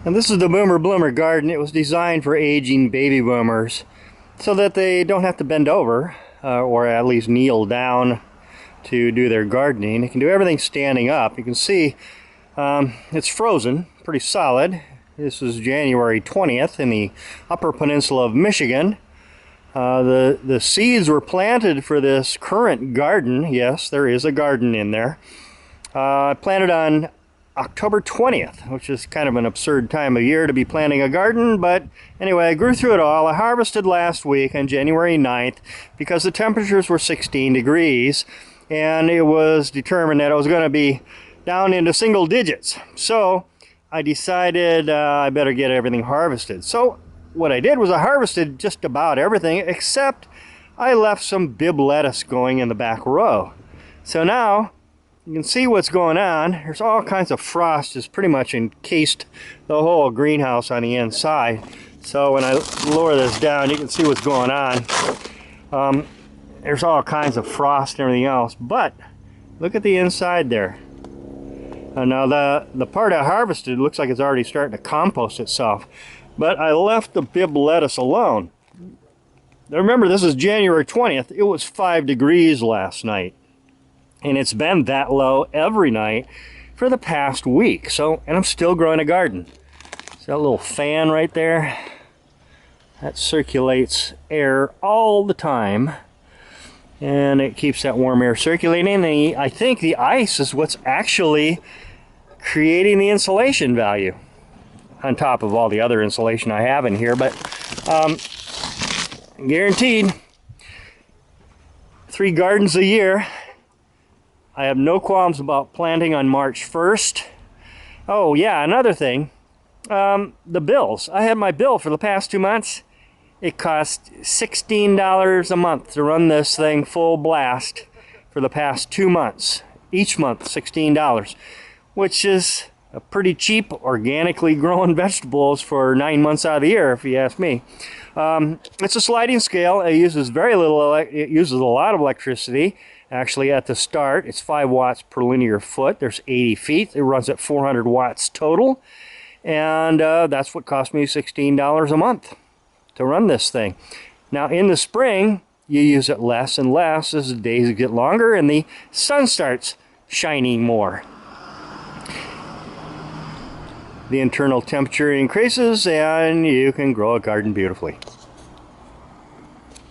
And this is the Boomer Bloomer garden. It was designed for aging baby boomers so that they don't have to bend over or at least kneel down to do their gardening. They can do everything standing up. You can see it's frozen, pretty solid. This is January 20th in the Upper Peninsula of Michigan. The seeds were planted for this current garden. Yes, there is a garden in there. Planted on October 20th, which is kind of an absurd time of year to be planting a garden, but anyway, I grew through it all. I harvested last week on January 9th because the temperatures were 16 degrees, and it was determined that it was going to be down into single digits. So I decided I better get everything harvested. So what I did was I harvested just about everything, except I left some Bibb lettuce going in the back row. So now you can see what's going on. There's all kinds of frost has pretty much encased the whole greenhouse on the inside. So when I lower this down, you can see what's going on. There's all kinds of frost and everything else, but look at the inside there. Now the part I harvested looks like it's already starting to compost itself, but I left the Bibb lettuce alone. Now remember, this is January 20th. It was 5 degrees last night. And it's been that low every night for the past week. So, and I'm still growing a garden. See that little fan right there? That circulates air all the time. And it keeps that warm air circulating. And I think the ice is what's actually creating the insulation value, on top of all the other insulation I have in here. But guaranteed, 3 gardens a year. I have no qualms about planting on March 1st. Oh yeah, another thing, the bills. I had my bill for the past 2 months. It cost $16 a month to run this thing full blast for the past 2 months. Each month, $16, which is a pretty cheap organically grown vegetables for 9 months out of the year, if you ask me. It's a sliding scale. It uses very little. It uses a lot of electricity. Actually, at the start, it's 5 watts per linear foot. There's 80 feet. It runs at 400 watts total. And that's what cost me $16 a month to run this thing. Now, in the spring, you use it less and less as the days get longer and the sun starts shining more. The internal temperature increases and you can grow a garden beautifully.